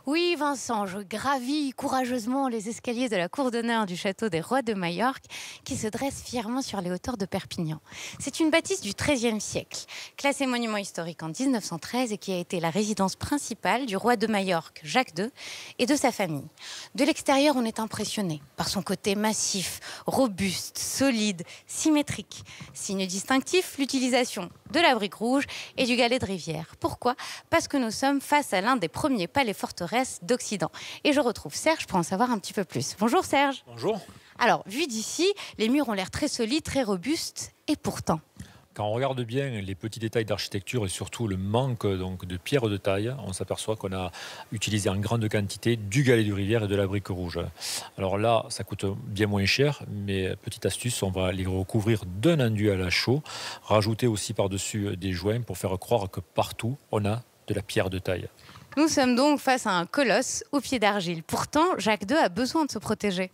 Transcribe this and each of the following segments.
Oui, Vincent, je gravis courageusement les escaliers de la cour d'honneur du château des Rois de Majorque, qui se dresse fièrement sur les hauteurs de Perpignan. C'est une bâtisse du XIIIe siècle, classée monument historique en 1913 et qui a été la résidence principale du roi de Majorque, Jacques II, et de sa famille. De l'extérieur, on est impressionné par son côté massif, robuste, solide, symétrique. Signe distinctif, l'utilisation de la brique rouge et du galet de rivière. Pourquoi? Parce que nous sommes face à l'un des premiers palais forteresses d'Occident. Et je retrouve Serge pour en savoir un petit peu plus. Bonjour Serge. Bonjour. Alors, vu d'ici, les murs ont l'air très solides, très robustes, et pourtant... Quand on regarde bien les petits détails d'architecture et surtout le manque de pierres de taille, on s'aperçoit qu'on a utilisé en grande quantité du galet de rivière et de la brique rouge. Alors là, ça coûte bien moins cher, mais petite astuce, on va les recouvrir d'un enduit à la chaux, rajouter aussi par-dessus des joints pour faire croire que partout, on a de la pierre de taille. Nous sommes donc face à un colosse aux pieds d'argile. Pourtant, Jacques II a besoin de se protéger.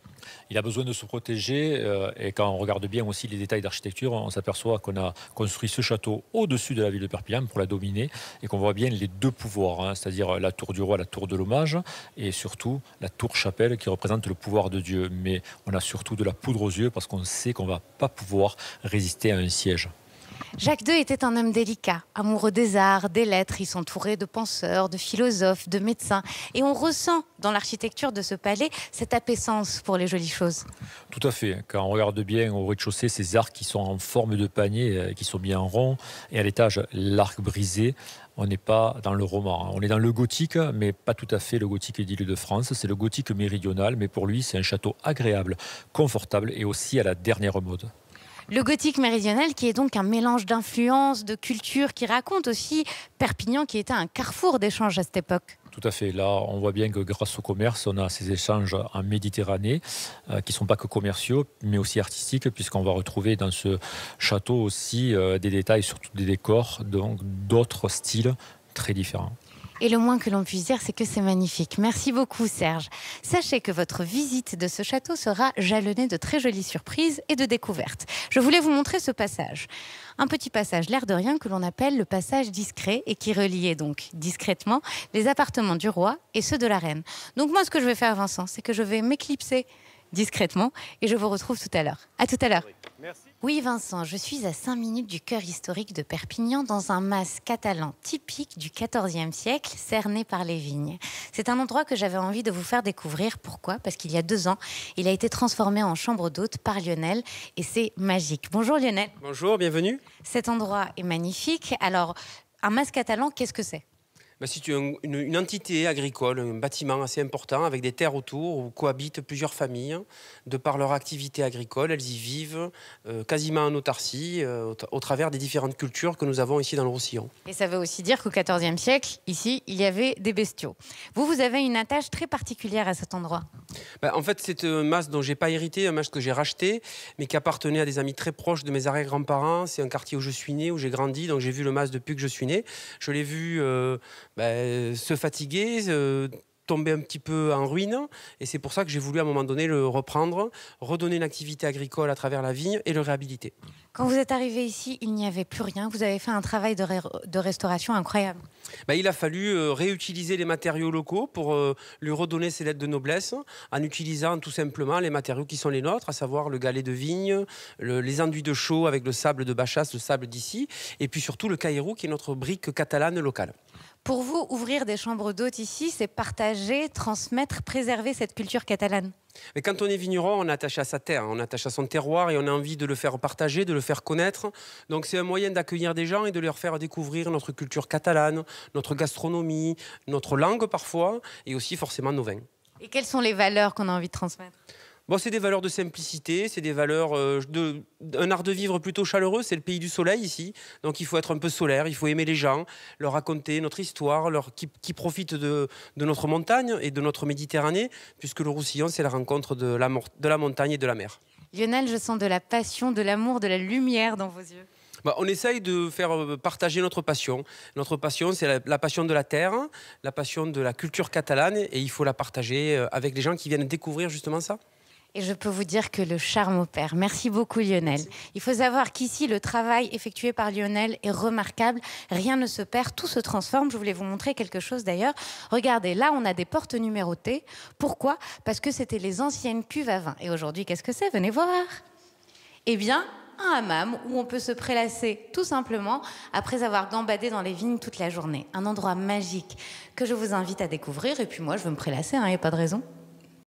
Il a besoin de se protéger et quand on regarde bien aussi les détails d'architecture, on s'aperçoit qu'on a construit ce château au-dessus de la ville de Perpignan pour la dominer et qu'on voit bien les deux pouvoirs, c'est-à-dire la tour du roi, la tour de l'hommage et surtout la tour chapelle qui représente le pouvoir de Dieu. Mais on a surtout de la poudre aux yeux parce qu'on sait qu'on ne va pas pouvoir résister à un siège. Jacques II était un homme délicat, amoureux des arts, des lettres. Il s'entourait de penseurs, de philosophes, de médecins. Et on ressent dans l'architecture de ce palais cette appétence pour les jolies choses. Tout à fait. Quand on regarde bien au rez-de-chaussée, ces arcs qui sont en forme de panier, qui sont bien ronds, et à l'étage, l'arc brisé, on n'est pas dans le roman. On est dans le gothique, mais pas tout à fait le gothique d'Île-de-France. C'est le gothique méridional, mais pour lui, c'est un château agréable, confortable et aussi à la dernière mode. Le gothique méridional qui est donc un mélange d'influences, de cultures, qui raconte aussi Perpignan qui était un carrefour d'échanges à cette époque. Tout à fait. Là, on voit bien que grâce au commerce, on a ces échanges en Méditerranée qui ne sont pas que commerciaux, mais aussi artistiques, puisqu'on va retrouver dans ce château aussi des détails, surtout des décors, donc d'autres styles très différents. Et le moins que l'on puisse dire, c'est que c'est magnifique. Merci beaucoup, Serge. Sachez que votre visite de ce château sera jalonnée de très jolies surprises et de découvertes. Je voulais vous montrer ce passage. Un petit passage, l'air de rien, que l'on appelle le passage discret et qui reliait donc discrètement les appartements du roi et ceux de la reine. Donc moi, ce que je vais faire, Vincent, c'est que je vais m'éclipser discrètement et je vous retrouve tout à l'heure. À tout à l'heure. Merci. Oui, Vincent, je suis à 5 minutes du cœur historique de Perpignan, dans un mas catalan typique du XIVe siècle, cerné par les vignes. C'est un endroit que j'avais envie de vous faire découvrir. Pourquoi? Parce qu'il y a 2 ans, il a été transformé en chambre d'hôte par Lionel et c'est magique. Bonjour Lionel. Bonjour, bienvenue. Cet endroit est magnifique. Alors, un mas catalan, qu'est-ce que c'est? C'est une entité agricole, un bâtiment assez important avec des terres autour où cohabitent plusieurs familles. De par leur activité agricole, elles y vivent quasiment en autarcie au travers des différentes cultures que nous avons ici dans le Roussillon. Et ça veut aussi dire qu'au XIVe siècle, ici, il y avait des bestiaux. Vous avez une attache très particulière à cet endroit. En fait, c'est un mas dont je n'ai pas hérité, un mas que j'ai racheté, mais qui appartenait à des amis très proches de mes arrière-grands-parents. C'est un quartier où je suis né, où j'ai grandi, donc j'ai vu le mas depuis que je suis né. Je l'ai vu se fatiguer, tomber un petit peu en ruine, et c'est pour ça que j'ai voulu à un moment donné le reprendre, redonner une activité agricole à travers la vigne et le réhabiliter. Quand vous êtes arrivé ici, il n'y avait plus rien. Vous avez fait un travail de restauration incroyable. Il a fallu réutiliser les matériaux locaux pour lui redonner ses lettres de noblesse en utilisant tout simplement les matériaux qui sont les nôtres, à savoir le galet de vigne, les enduits de chaux avec le sable de Bachasse, le sable d'ici, et puis surtout le caillou qui est notre brique catalane locale. Pour vous, ouvrir des chambres d'hôtes ici, c'est partager, transmettre, préserver cette culture catalane. Mais quand on est vigneron, on est attaché à sa terre, on est attaché à son terroir et on a envie de le faire partager, de le faire connaître. Donc c'est un moyen d'accueillir des gens et de leur faire découvrir notre culture catalane, notre gastronomie, notre langue parfois, et aussi forcément nos vins. Et quelles sont les valeurs qu'on a envie de transmettre ? C'est des valeurs de simplicité, c'est des valeurs d'un art de vivre plutôt chaleureux. C'est le pays du soleil ici, donc il faut être un peu solaire, il faut aimer les gens, leur raconter notre histoire, qui profitent de notre montagne et de notre Méditerranée, puisque le Roussillon, c'est la rencontre de la montagne et de la mer. Lionel, je sens de la passion, de l'amour, de la lumière dans vos yeux. On essaye de faire partager notre passion. Notre passion, c'est la passion de la terre, la passion de la culture catalane, et il faut la partager avec les gens qui viennent découvrir justement ça. Et je peux vous dire que le charme opère. Merci beaucoup Lionel. Il faut savoir qu'ici, le travail effectué par Lionel est remarquable. Rien ne se perd, tout se transforme. Je voulais vous montrer quelque chose d'ailleurs. Regardez, là, on a des portes numérotées. Pourquoi? Parce que c'était les anciennes cuves à vin. Et aujourd'hui, qu'est-ce que c'est? Venez voir. Eh bien, un hammam où on peut se prélasser tout simplement après avoir gambadé dans les vignes toute la journée. Un endroit magique que je vous invite à découvrir. Et puis moi, je veux me prélasser, il n'y a pas de raison.